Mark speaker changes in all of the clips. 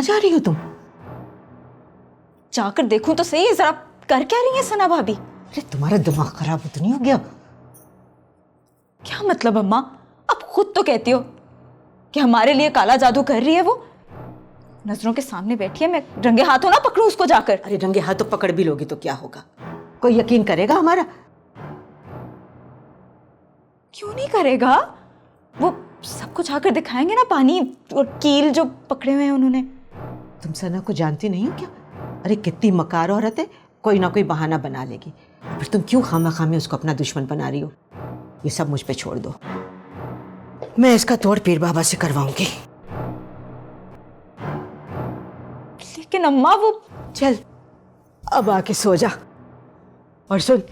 Speaker 1: कहाँ जा रही हो तुम?
Speaker 2: जाकर देखूं तो सही, जरा कर क्या रही है सना भाभी?
Speaker 1: अरे तुम्हारा दिमाग खराब तो नहीं हो गया?
Speaker 2: क्या मतलब अम्मा? आप खुद तो कहती हो कि हमारे लिए काला जादू कर रही है वो। नजरों के सामने बैठी है, मैं रंगे हाथों ना पकड़ूं उसको जाकर?
Speaker 1: अरे रंगे हाथों पकड़ भी लोगी तो क्या होगा? कोई यकीन करेगा हमारा?
Speaker 2: क्यों नहीं करेगा? वो सबको जाकर दिखाएंगे ना, पानी और कील जो पकड़े हुए हैं उन्होंने।
Speaker 1: तुम सना को जानती नहीं हो क्या? अरे कितनी मकार औरत है, कोई ना कोई बहाना बना लेगी। फिर तुम क्यों खामा-खामी उसको अपना दुश्मन बना रही हो? ये सब मुझ पे छोड़ दो, मैं इसका तोड़ पीर बाबा से करवाऊंगी।
Speaker 2: लेकिन अम्मा वो...
Speaker 1: चल अब आके सो जा, और सुन,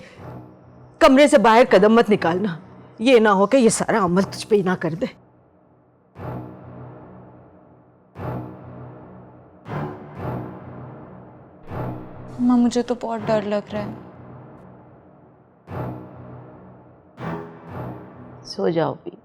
Speaker 1: कमरे से बाहर कदम मत निकालना, ये ना हो कि ये सारा अमल तुझ पे ही ना कर दे।
Speaker 2: अम्मा मुझे तो बहुत डर लग रहा है।
Speaker 1: सो जाओ भी।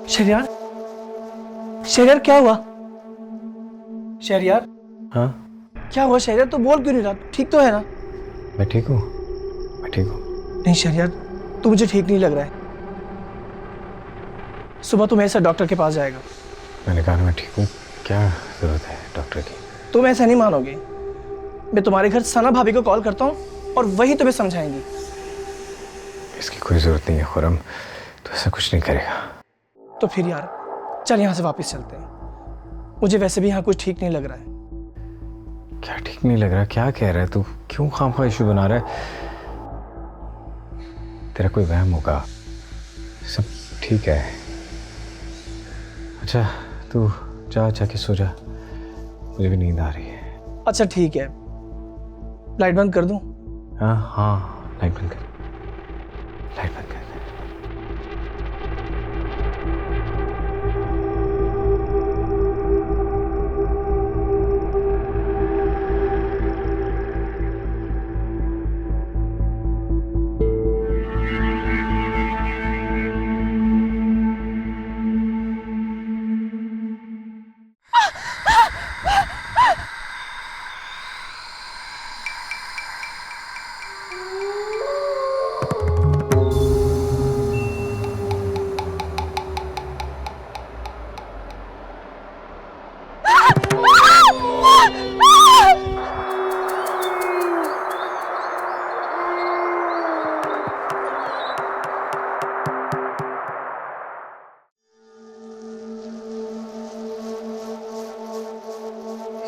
Speaker 3: शहरयार, शहरयार क्या हुआ? शहरयार,
Speaker 4: हाँ
Speaker 3: क्या हुआ शहरयार? तो बोल क्यों नहीं रहा? ठीक तो है ना?
Speaker 4: मैं ठीक हूँ, मैं ठीक हूँ।
Speaker 3: नहीं शहरयार, तू मुझे ठीक नहीं लग रहा है। सुबह तू मेरे साथ डॉक्टर के पास जाएगा।
Speaker 4: मैंने कहा ना मैं ठीक हूँ, क्या जरूरत है डॉक्टर की?
Speaker 3: तुम ऐसा नहीं मानोगे, मैं तुम्हारे घर सना भाभी को कॉल करता हूँ और वही तुम्हें समझाएंगी।
Speaker 4: इसकी कोई जरूरत नहीं है खुरम, तो ऐसा कुछ नहीं करेगा।
Speaker 3: तो फिर यार चल यहाँ से वापस चलते हैं, मुझे वैसे भी यहाँ कुछ ठीक नहीं लग रहा है।
Speaker 4: क्या ठीक नहीं लग रहा? क्या कह रहा है तू? क्यों खामखा इशू बना रहा है? तेरा कोई वहम होगा, सब ठीक है। अच्छा तू जा, जाके सो जा, मुझे भी नींद आ रही है।
Speaker 3: अच्छा ठीक है, लाइट बंद कर दूं?
Speaker 4: हाँ हाँ, लाइट बंद कर, लाइट बंद कर।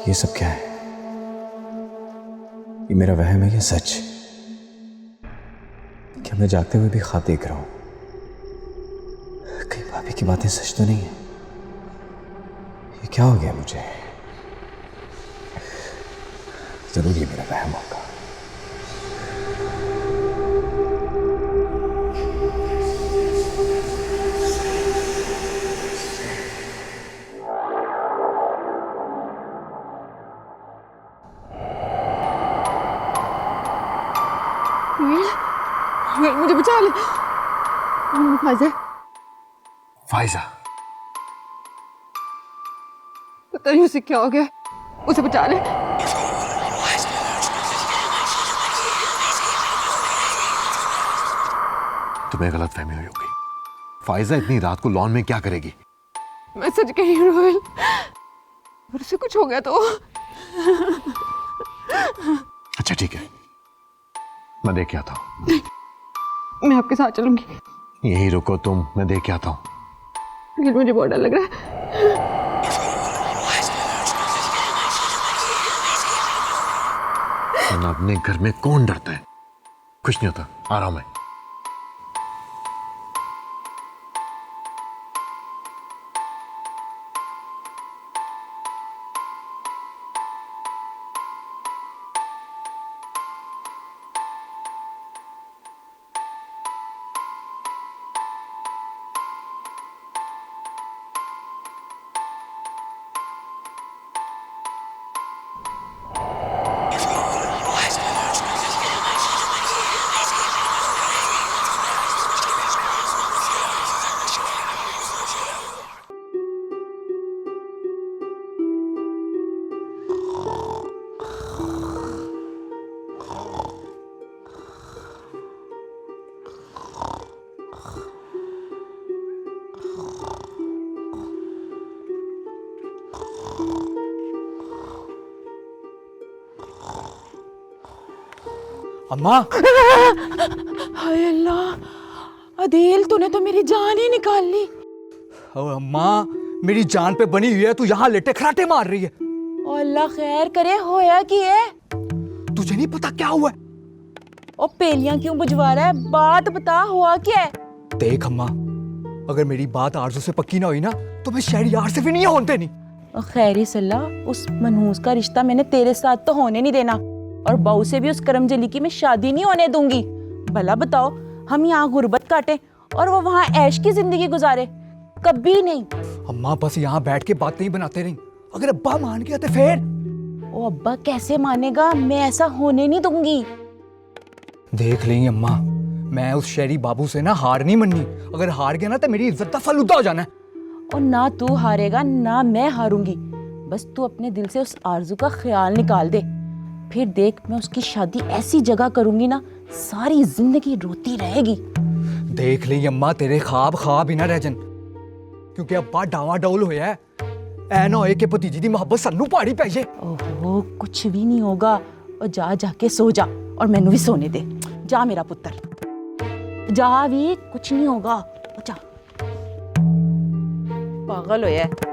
Speaker 4: ये सब क्या है? ये मेरा वहम है या सच? क्या मैं जागते हुए भी ख्वाब देख रहा हूं? कहीं भाभी की बातें सच तो नहीं है? ये क्या हो गया मुझे? जरूर ये मेरा वहम होगा।
Speaker 1: मुझे बचा ले। फायजा,
Speaker 4: फाइजा,
Speaker 1: पता नहीं उसे क्या हो गया, उसे बचा ले।
Speaker 5: तुम्हें गलतफहमी हुई होगी। फाइजा इतनी रात को लॉन में क्या करेगी?
Speaker 1: मैं सच कह रही हूँ रोहिल, अगर उसे कुछ हो गया तो।
Speaker 5: अच्छा ठीक है, मैं देख के आता हूँ।
Speaker 1: मैं आपके साथ चलूंगी।
Speaker 5: यहीं रुको तुम, मैं देख के आता हूँ।
Speaker 1: लेकिन मुझे बहुत डर लग रहा है।
Speaker 5: वरना अपने घर में कौन डरता है? कुछ नहीं होता, आ रहा हूं मैं।
Speaker 3: अम्मा,
Speaker 6: हाय अल्लाह, अदील तूने तो मेरी जान ही निकाल ली।
Speaker 3: ओ अम्मा, मेरी जान पे बनी हुई है, तू यहाँ लेटे खराटे मार रही है।
Speaker 6: ओ अल्लाह खैर करे, होया की है?
Speaker 3: तुझे नहीं पता क्या हुआ है?
Speaker 6: ओ पेलियां क्यों बुझवा रहा है? बात बता, हुआ क्या है?
Speaker 3: देख अम्मा, अगर मेरी बात आरजू से पक्की ना हुई ना तो मैं शहर यार से भी नहीं होने देनी।
Speaker 6: ओ खैरी सल्ला, उस मनहूस का रिश्ता मैंने तेरे साथ तो होने नहीं देना, और बहू से भी उस करमजली की मैं शादी नहीं होने दूंगी। भला बताओ, हम यहाँ गुर्बत काटे और वो वहाँ ऐश की जिंदगी गुजारे? कभी नहीं।
Speaker 3: अम्मा बस यहाँ बैठ के बात नहीं बनाते रही, अगर अब्बा मान गया तो फिर?
Speaker 6: ओ अब्बा कैसे मानेगा? मैं ऐसा होने नहीं दूंगी।
Speaker 3: देख लेंगे अम्मा, मैं उस शहरी बाबू से ना हार नहीं मननी। अगर हार गया ना तो मेरी इज्जत का फलूदा हो जाना है।
Speaker 6: और ना तू हारेगा ना मैं हारूंगी, बस तू अपने दिल से उस आरजू का ख्याल निकाल दे। फिर देख, मैं उसकी शादी ऐसी जगह करूंगी ना, सारी जिंदगी रोती रहेगी।
Speaker 3: देख ली अम्मा, तेरे ख्वाब ख्वाब ही ना रह जान, क्योंकि अब्बा डावा डौल होया है। ऐ ना होए कि भतीजी दी मोहब्बत सानू पहाड़ी पै जाए।
Speaker 6: ओहो, कुछ भी नहीं होगा। और जा जाके सो जा, और मैनू भी सोने दे। जा मेरा पुत्र, जा भी, कुछ नहीं होगा। जा, पागल होया है।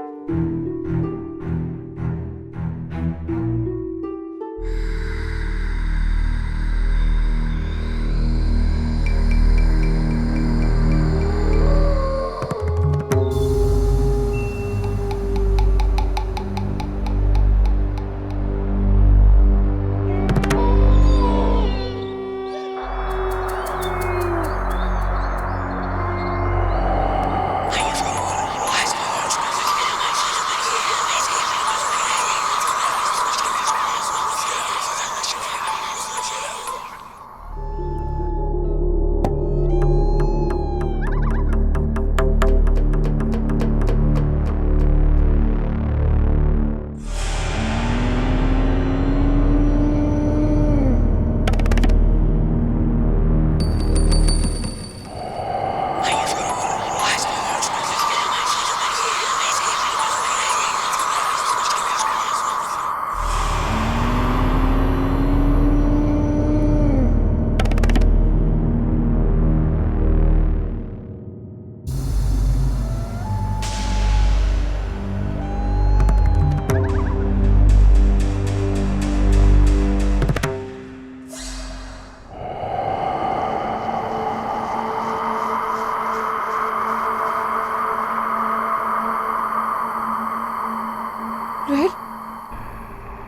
Speaker 7: रोहिल,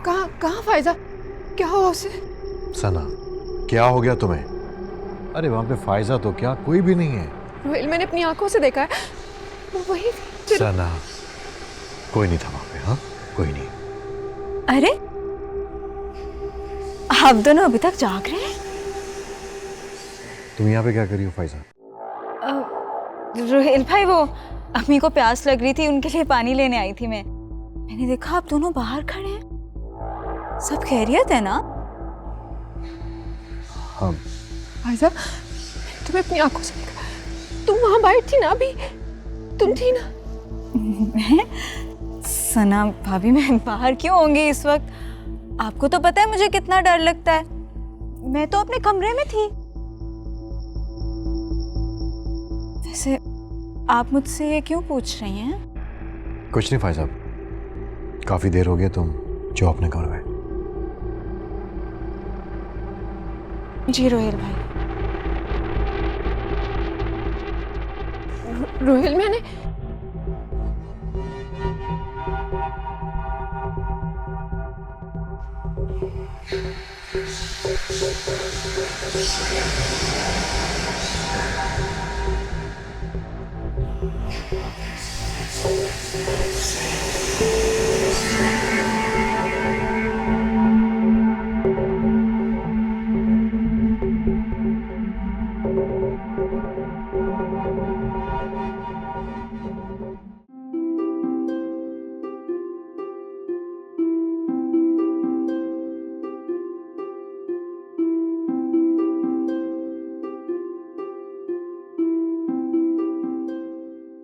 Speaker 7: कहाँ फायजा? क्या हुआ उसे?
Speaker 5: सना, क्या हो गया तुम्हें? अरे वहां पे फायजा तो क्या, कोई भी नहीं है।
Speaker 7: रोहिल, मैंने अपनी आंखों से देखा है, वो वही थी।
Speaker 5: सना, कोई नहीं था वहां पे। हाँ, कोई नहीं।
Speaker 2: अरे आप दोनों अभी तक जाग रहे हैं?
Speaker 5: तुम यहाँ पे क्या कर रही हो फायजा?
Speaker 2: रोहेल भाई, वो अम्मी को प्यास लग रही थी, उनके लिए पानी लेने आई थी मैं। मैंने देखा आप दोनों बाहर खड़े हैं। सब खैरियत है ना?
Speaker 5: हाँ।
Speaker 7: फायजा, तुम्हें अपनी आंखों से देखा। तुम वहां बाहर थी ना अभी? तुम थी ना?
Speaker 2: मैं? सना भाभी, मैं बाहर क्यों होंगी इस वक्त? आपको तो पता है मुझे कितना डर लगता है। मैं तो अपने कमरे में थी। वैसे आप मुझसे ये क्यों पूछ रही हैं?
Speaker 5: कुछ नहीं फायजा, काफी देर हो गई तुम जो अपने कमरे में।
Speaker 2: जी रोहेल भाई।
Speaker 7: रोहिल, मैंने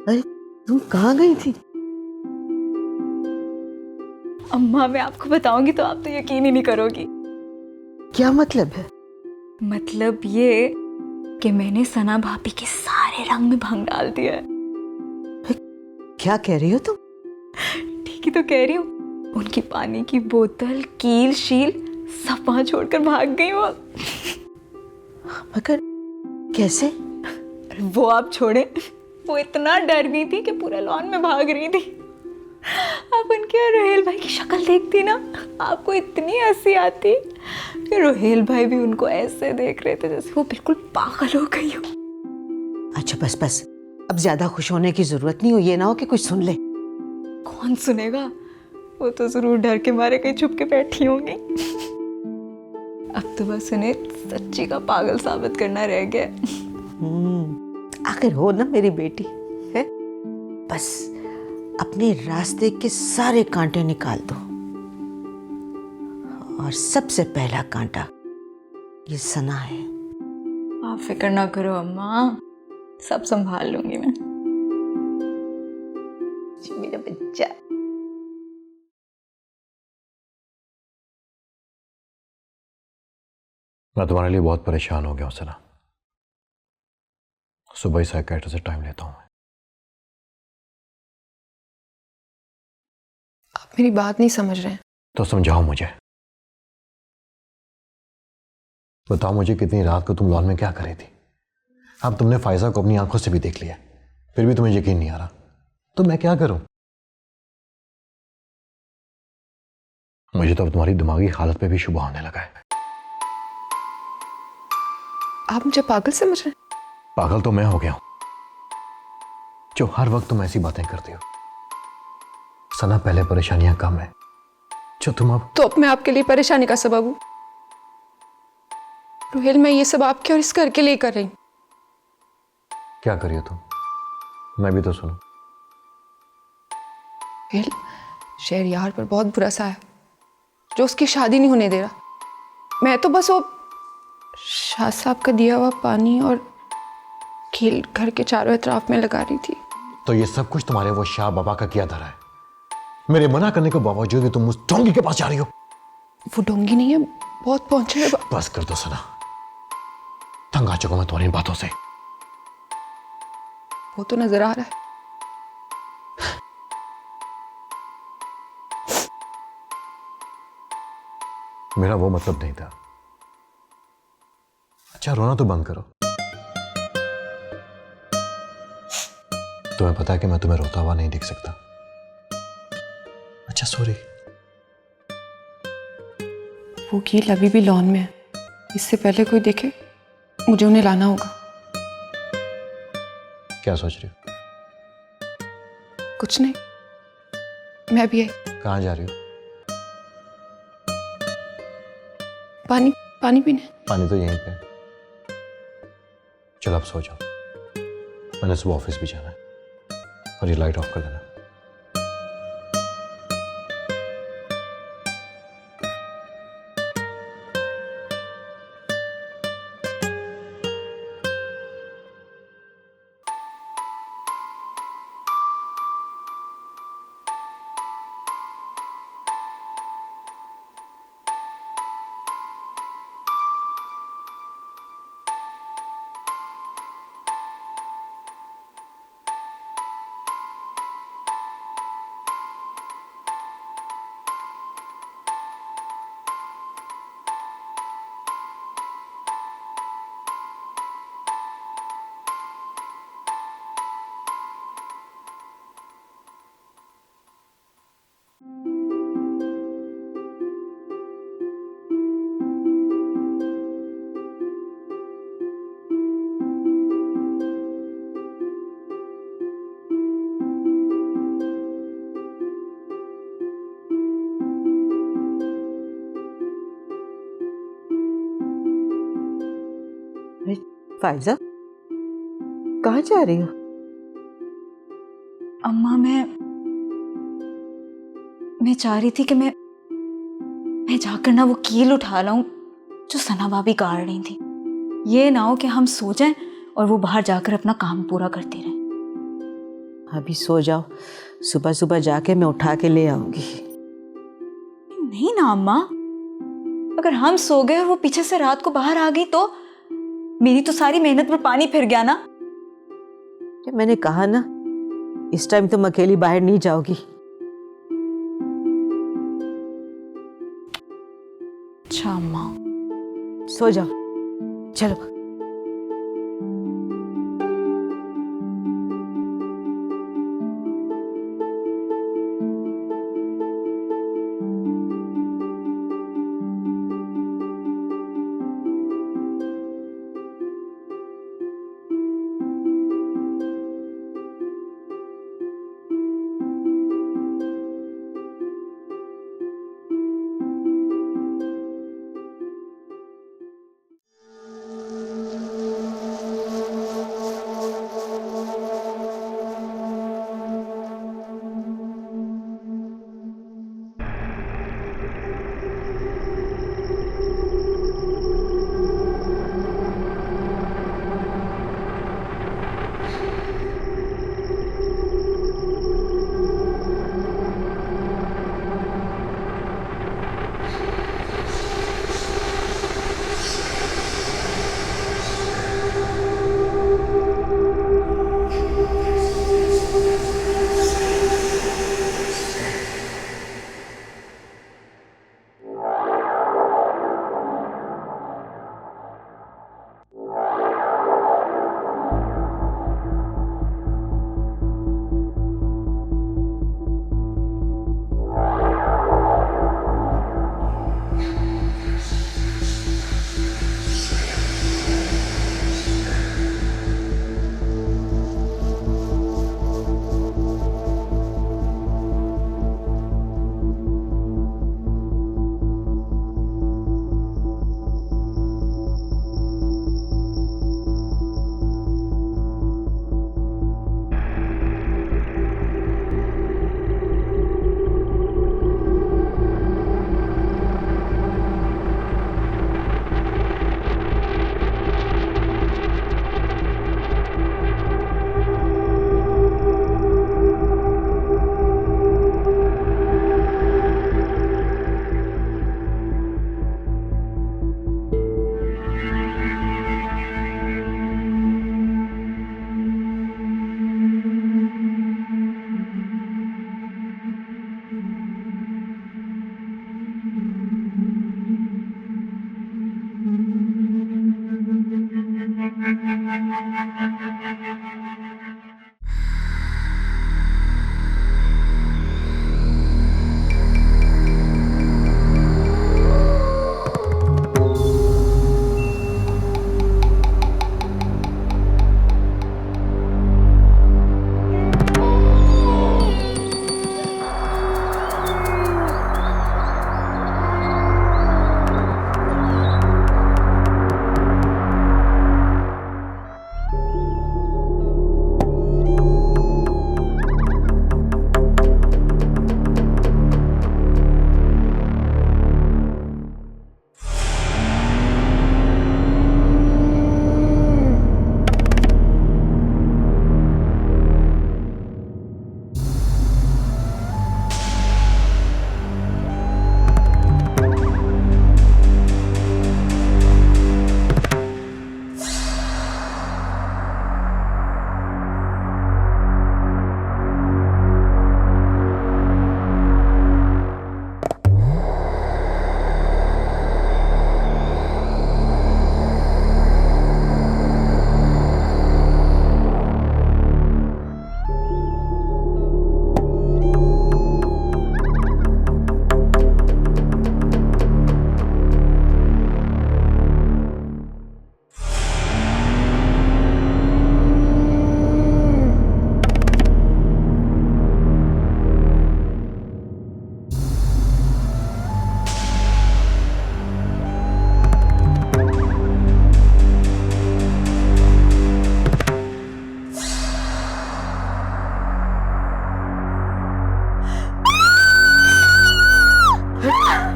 Speaker 1: अरे तुम कहाँ गई थी?
Speaker 2: अम्मा, मैं आपको बताऊंगी तो आप तो यकीन ही नहीं करोगी।
Speaker 1: क्या मतलब है?
Speaker 2: मतलब ये कि मैंने सना भाभी के सारे रंग में भंग डाल दिया है।
Speaker 1: क्या कह रही हो तुम?
Speaker 2: ठीक ही तो कह रही हूँ। उनकी पानी की बोतल, कील शील सब वहां छोड़कर भाग गई वो।
Speaker 1: मगर कैसे?
Speaker 2: वो आप छोड़े, वो इतना डर गई थी कि पूरे लॉन में भाग रही थी। आप उनके और रोहेल भाई की शक्ल देखती ना, आपको इतनी हंसी आती कि रोहेल भाई भी उनको ऐसे देख रहे थे जैसे वो बिल्कुल पागल हो गई हो।
Speaker 1: अच्छा बस बस, अब ज्यादा खुश होने की जरूरत नहीं हो, ये ना हो कि कुछ सुन ले।
Speaker 2: कौन सुनेगा? वो तो जरूर डर के मारे कहीं छुप के बैठी होंगी। अब तो बस उन्हें सच्ची का पागल साबित करना रह गया।
Speaker 1: आखिर हो ना मेरी बेटी है। बस अपने रास्ते के सारे कांटे निकाल दो, और सबसे पहला कांटा ये सना है।
Speaker 2: आप फिक्र ना करो अम्मा, सब संभाल लूंगी मैं। जी मेरा बच्चा।
Speaker 5: मैं तुम्हारे लिए बहुत परेशान हो गया हूं सना। सुबह ही साइकियाट्रिस्ट से टाइम लेता हूं मैं।
Speaker 7: आप मेरी बात नहीं समझ रहे हैं।
Speaker 5: तो समझाओ मुझे, बताओ मुझे कितनी रात को तुम लॉन में क्या कर रही थी? अब तुमने फायजा को अपनी आंखों से भी देख लिया, फिर भी तुम्हें यकीन नहीं आ रहा, तो मैं क्या करूं? मुझे तो अब तुम्हारी दिमागी हालत पे भी शुबा होने लगा है।
Speaker 7: आप मुझे पागल समझ रहे हैं?
Speaker 5: पागल तो मैं हो गया हूं, जो हर वक्त तुम ऐसी बातें करती हो। सना, पहले परेशानियां कम है, जो तुम अब
Speaker 7: तो अब मैं आपके लिए परेशानी का सबब हूं? रोहिल, मैं ये सब आपके और इस घर के लिए कर रही हूं।
Speaker 5: क्या करिए तुम? मैं भी तो सुनूं।
Speaker 7: रोहिल, शहरयार पर बहुत बुरा सा है जो उसकी शादी नहीं होने दे रहा। मैं तो बस वो शाह साहब का दिया हुआ पानी और कील घर के चारों एतराफ में लगा रही थी।
Speaker 5: तो ये सब कुछ तुम्हारे वो शाह बाबा का किया धरा है। मेरे मना करने के बावजूद भी तुम उस डोंगी के पास जा रही हो।
Speaker 7: वो डोंगी नहीं है, बहुत पहुंचे हुए
Speaker 5: बस कर दो सना, तंग आ चुका मैं तुम्हारी बातों से।
Speaker 7: वो तो नजर आ रहा है।
Speaker 5: मेरा वो मतलब नहीं था। अच्छा, रोना तो बंद करो। तुम्हें पता है कि मैं तुम्हें रोता हुआ नहीं देख सकता। अच्छा सॉरी।
Speaker 7: वो कील अभी भी लॉन में है। इससे पहले कोई देखे मुझे उन्हें लाना होगा।
Speaker 5: क्या सोच रही हो?
Speaker 7: कुछ नहीं, मैं भी आई।
Speaker 5: कहाँ जा रही हो?
Speaker 7: पानी पानी पीने।
Speaker 5: पानी तो यहीं पे है। चलो अब सो जाओ, मैंने सुबह ऑफिस भी जाना है। और ये लाइट ऑफ कर देना।
Speaker 1: फाइजा, कहाँ जा रही हो?
Speaker 2: अम्मा, मैं चाह रही थी कि मैं जाकर ना वो कील उठा लाऊं जो सना भाभी गाड़ रही थी। ये ना हो कि हम सो जाएं और वो बाहर जाकर अपना काम पूरा करती रहें।
Speaker 1: अभी सो जाओ, सुबह सुबह जाके मैं उठा के ले आऊंगी।
Speaker 2: नहीं ना अम्मा, अगर हम सो गए और वो पीछे से रात को बाहर आ गई तो मेरी तो सारी मेहनत पर पानी फिर गया ना।
Speaker 1: मैंने कहा ना, इस टाइम तुम अकेली बाहर नहीं जाओगी।
Speaker 2: अच्छा अम्मा,
Speaker 1: सो जाओ, चलो।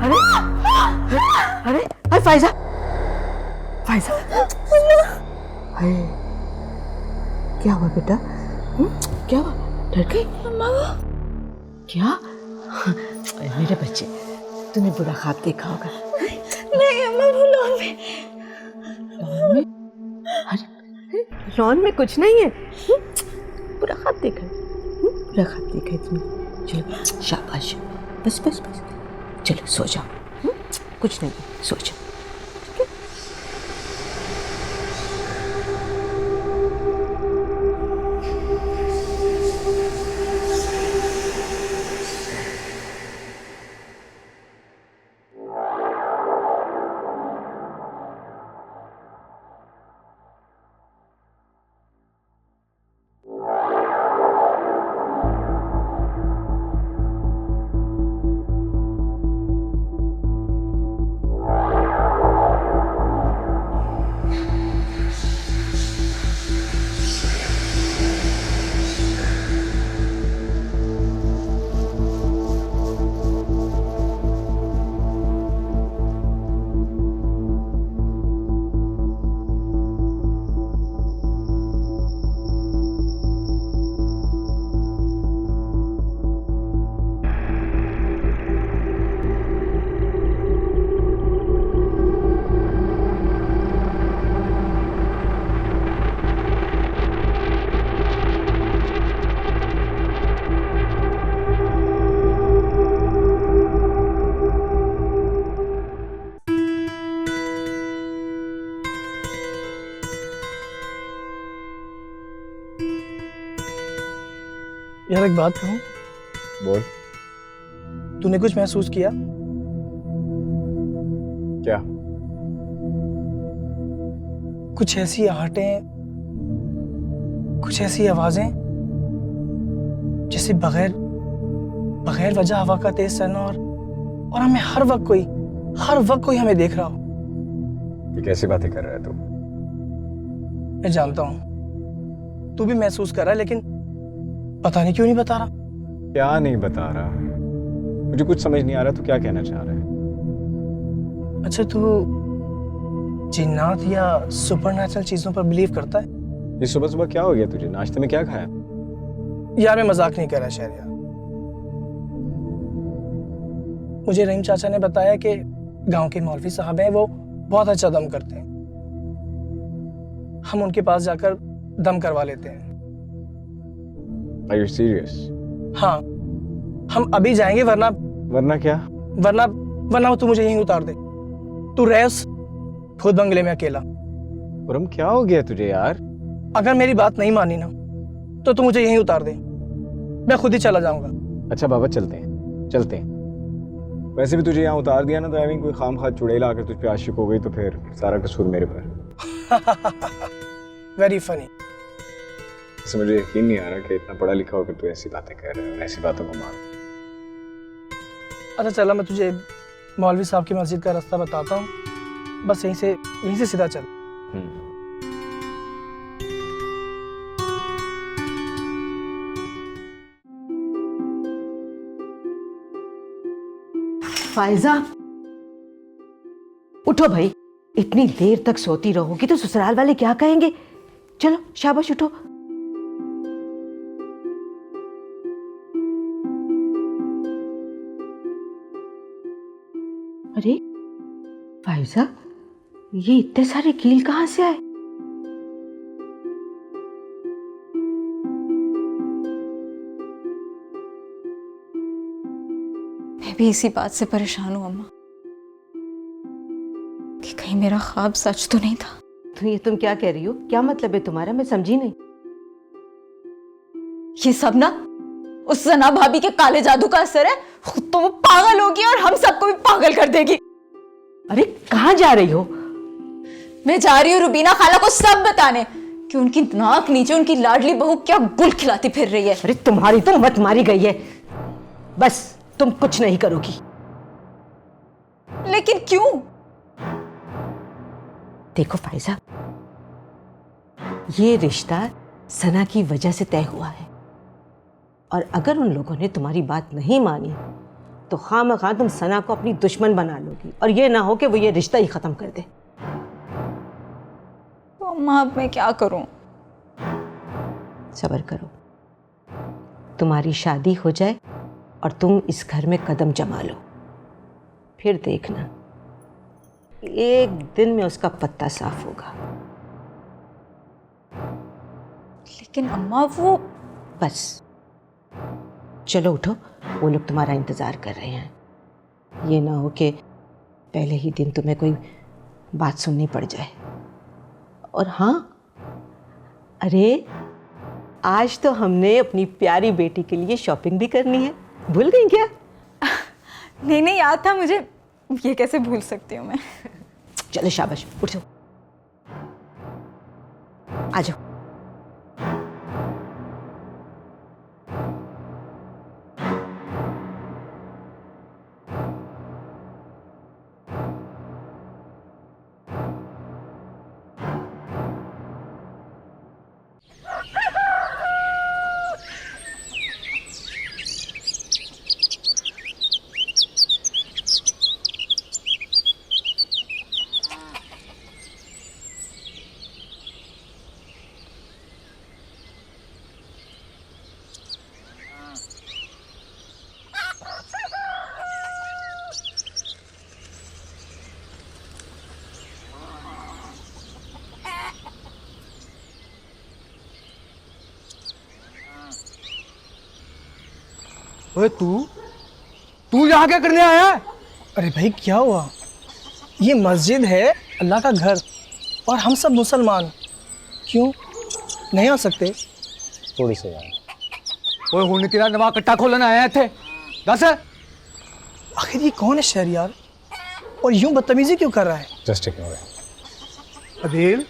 Speaker 1: अरे अरे अरे फायजा, फायजा, हाय, क्या हुआ बेटा? क्या हुआ? डर गई? क्या? मेरे बच्चे, तूने बुरा ख्वाब देखा होगा।
Speaker 2: नहीं अम्मा, वो लॉन में।
Speaker 1: लॉन में? अरे लॉन में कुछ नहीं है। बुरा ख्वाब देखा है, बुरा ख्वाब देखा है तुमने। चलो शाबाश, बस बस बस, चलो सो जाओ। कुछ नहीं, सो जाओ।
Speaker 8: यार एक बात कहूँ?
Speaker 4: बोल।
Speaker 8: तूने कुछ महसूस किया?
Speaker 4: क्या?
Speaker 8: कुछ ऐसी आहटें, कुछ ऐसी आवाजें जैसे बगैर वजह हवा का तेज चलना, और हमें हर वक्त कोई हमें देख रहा हो।
Speaker 4: ये कैसी बातें कर रहा है तू?
Speaker 8: मैं जानता हूँ तू भी महसूस कर रहा है, लेकिन पता नहीं क्यों नहीं बता रहा।
Speaker 4: क्या नहीं बता रहा? मुझे कुछ समझ नहीं आ रहा, तू क्या कहना चाह रहा है?
Speaker 8: अच्छा, तू जिन्नात या सुपरनैचुरल चीजों पर बिलीव करता है?
Speaker 4: ये सुबह सुबह क्या हो गया तुझे? नाश्ते में क्या खाया?
Speaker 8: यार मैं मजाक नहीं कर रहा शहरियार। मुझे रहीम चाचा ने बताया कि गांव के मौलवी साहब हैं, वो बहुत अच्छा दम करते हैं। हम उनके पास जाकर दम करवा लेते हैं।
Speaker 4: Are you serious?
Speaker 8: हाँ, हम अभी जाएंगे, वरना
Speaker 4: क्या?
Speaker 8: वरना तू मुझे यहीं उतार दे। तू रह उस खुद बंगले में अकेला।
Speaker 4: परम क्या हो गया तुझे यार?
Speaker 8: अगर मेरी बात नहीं मानी ना, तो तू मुझे यहीं उतार दे, मैं खुद ही चला जाऊंगा।
Speaker 4: अच्छा बाबा, चलते हैं। वैसे भी तुझे यहाँ उतार दिया ना, तो आई कोई खाम खा चुड़ैल आकर तुझ पे आशिक हो गई तो फिर सारा कसूर मेरे पर।
Speaker 8: Very funny.
Speaker 4: इससे मुझे यकीन नहीं आ रहा कि इतना पढ़ा लिखा होकर तू ऐसी बातें कर रहा है और ऐसी बातों को मान।
Speaker 8: अच्छा चला, मैं तुझे मौलवी साहब की मस्जिद का रास्ता बताता हूँ, बस यहीं से सीधा चल।
Speaker 1: फायजा, उठो भाई, इतनी देर तक सोती रहोगी तो ससुराल वाले क्या कहेंगे? चलो शाबाश, उठो। अरे फायजा, ये इतने सारे कील कहाँ से आए?
Speaker 2: मैं भी इसी बात से परेशान हूँ अम्मा, कि कहीं मेरा ख्वाब सच तो नहीं था।
Speaker 1: तो ये तुम क्या कह रही हो? क्या मतलब है तुम्हारा? मैं समझी नहीं।
Speaker 2: ये सब ना उस सना भाभी के काले जादू का असर है। खुद तो वो पागल होगी और हम सबको भी पागल कर देगी।
Speaker 1: अरे कहाँ जा रही हो?
Speaker 2: मैं जा रही हूँ रुबीना खाला को सब बताने कि उनकी नाक नीचे उनकी लाडली बहू क्या गुल खिलाती फिर रही है।
Speaker 1: अरे तुम्हारी तो मत मारी गई है, बस तुम कुछ नहीं करोगी।
Speaker 2: लेकिन क्यों?
Speaker 1: देखो फायजा, ये रिश्ता सना की वजह से तय हुआ है, और अगर उन लोगों ने तुम्हारी बात नहीं मानी तो खामखा तुम सना को अपनी दुश्मन बना लोगी और ये ना हो कि वो ये रिश्ता ही ख़त्म कर दे।
Speaker 2: तो अम्मा अब मैं क्या करूं?
Speaker 1: सब्र करो, तुम्हारी शादी हो जाए और तुम इस घर में कदम जमा लो, फिर देखना एक दिन में उसका पत्ता साफ होगा।
Speaker 2: लेकिन अम्मा वो
Speaker 1: बस चलो उठो, वो लोग तुम्हारा इंतज़ार कर रहे हैं। ये ना हो कि पहले ही दिन तुम्हें कोई बात सुननी पड़ जाए। और हाँ, अरे आज तो हमने अपनी प्यारी बेटी के लिए शॉपिंग भी करनी है, भूल गई क्या?
Speaker 2: नहीं नहीं, याद था मुझे, ये कैसे भूल सकती हूँ मैं।
Speaker 1: चलो शाबाश, उठो, आ जाओ।
Speaker 3: ओए तू यहाँ क्या करने आया है?
Speaker 8: अरे भाई क्या हुआ? ये मस्जिद है, अल्लाह का घर, और हम सब मुसलमान, क्यों नहीं आ सकते?
Speaker 4: थोड़ी सी यार।
Speaker 3: ओए हुन तेरा नवा कट्टा खोलन आया थे, दस।
Speaker 8: आखिर ये कौन है शहरयार, और यूं बदतमीजी क्यों कर रहा है?
Speaker 4: Just ignore it.
Speaker 9: अदील,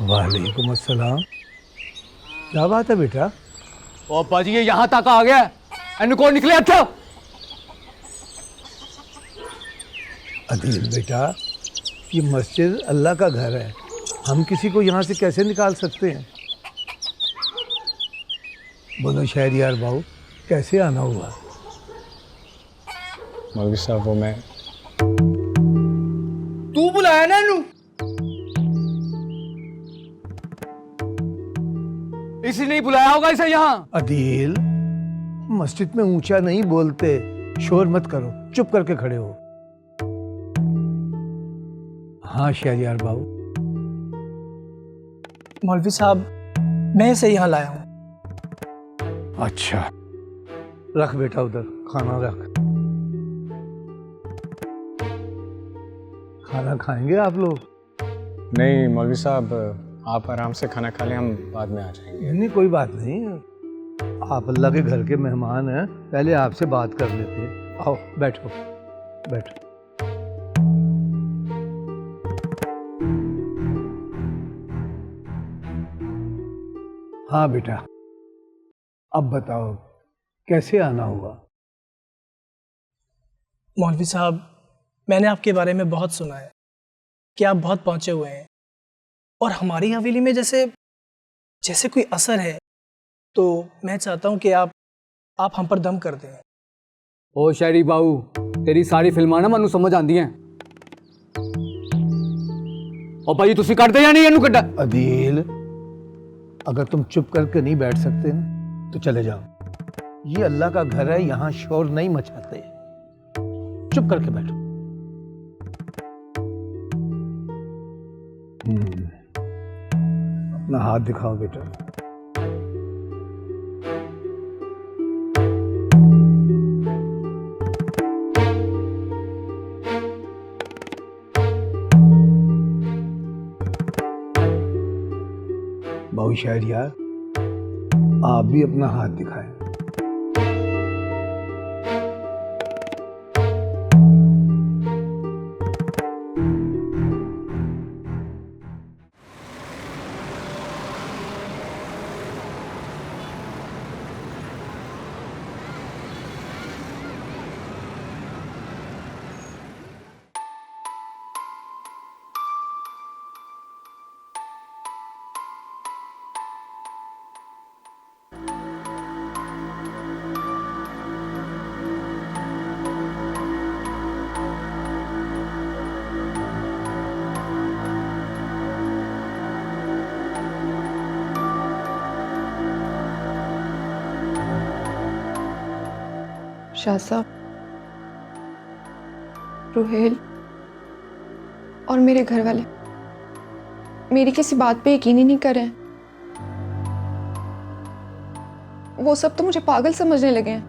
Speaker 9: वालेकुम अस्सलाम। क्या बात है बेटा?
Speaker 3: ओ बाजी ये यहाँ तक आ गया, इनको निकले अच्छा।
Speaker 9: अदील बेटा, ये मस्जिद अल्लाह का घर है, हम किसी को यहाँ से कैसे निकाल सकते हैं? बोलो शहरयार बाबू, कैसे आना हुआ?
Speaker 4: मौलवी साहब वो मैं
Speaker 3: तू बुलाया ना इनू? इसी नहीं बुलाया होगा इसे यहाँ।
Speaker 9: अदील, मस्जिद में ऊंचा नहीं बोलते, शोर मत करो, चुप करके खड़े हो। हाँ शहरयार बाबू।
Speaker 8: मौलवी साहब, मैं इसे यहाँ लाया हूँ।
Speaker 9: अच्छा, रख बेटा उधर, खाना रख। खाना खाएंगे आप लोग?
Speaker 4: नहीं मौलवी साहब, आप आराम से खाना खा लें, हम बाद में आ जाएंगे।
Speaker 9: नहीं कोई बात नहीं, आप अल्लाह के घर के मेहमान हैं, पहले आपसे बात कर लेते हैं। आओ बैठो बैठो। हाँ बेटा, अब बताओ कैसे आना हुआ?
Speaker 8: मौलवी साहब, मैंने आपके बारे में बहुत सुना है कि आप बहुत पहुंचे हुए हैं, और हमारी हवेली में जैसे कोई असर है, तो मैं चाहता हूं कि आप हम पर दम कर दें।
Speaker 3: ओ शहरी बाबू, तेरी सारी फिल्मां ना मनु समझ आंदी हैं। ओ भाई तुसी कर दे या नहीं इनू कड्डा?
Speaker 9: अदील, अगर तुम चुप करके नहीं बैठ सकते ना, तो चले जाओ। ये अल्लाह का घर है, यहाँ शोर नहीं मचाते, चुप करके बैठो। अपना हाथ दिखाओ बेटा। बाबू शहरयार, आप भी अपना हाथ दिखाएं।
Speaker 7: शाह साहब, रुहेल और मेरे घर वाले मेरी किसी बात पे यकीन ही नहीं कर रहे हैं। वो सब तो मुझे पागल समझने लगे हैं।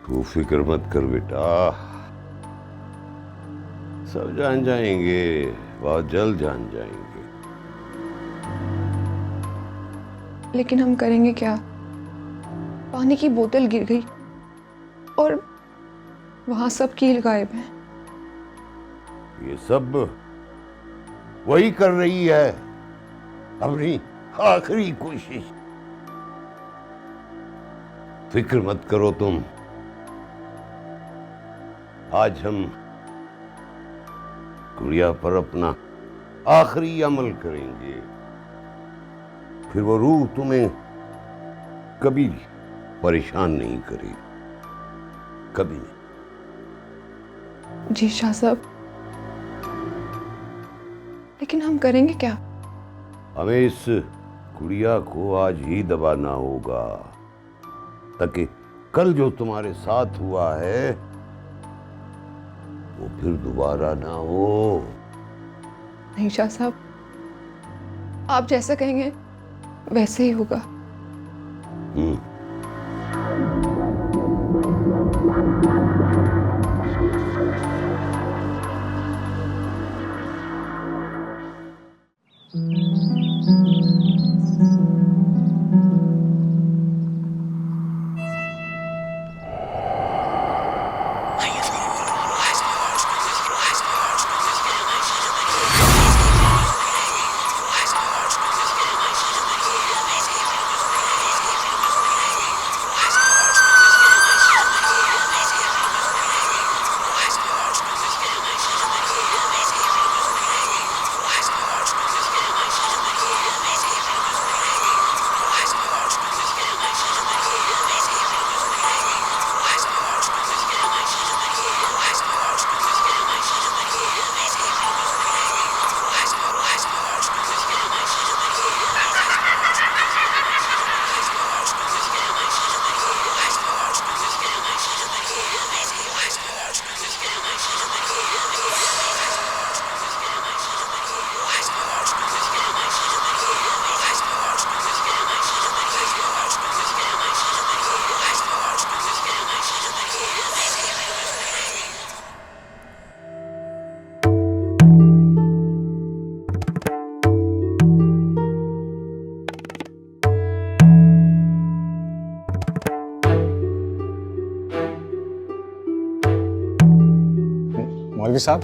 Speaker 10: तू फिक्र मत कर बेटा, सब जान जाएंगे, बहुत जल्द जान जाएंगे।
Speaker 7: लेकिन हम करेंगे क्या? पानी की बोतल गिर गई और वहां सब कील गायब है।
Speaker 10: ये सब वही कर रही है, अपनी आखिरी कोशिश। फिक्र मत करो तुम, आज हम गुड़िया पर अपना आखिरी अमल करेंगे, फिर वो रूह तुम्हें कभी परेशान नहीं करेगी, कभी नहीं।
Speaker 7: जी शाह साहब, लेकिन हम करेंगे क्या?
Speaker 10: हमें इस गुड़िया को आज ही दबाना होगा, ताकि कल जो तुम्हारे साथ हुआ है वो फिर दोबारा ना हो।
Speaker 7: नहीं शाह साहब, आप जैसा कहेंगे वैसे ही होगा।
Speaker 4: मौलवी साहब,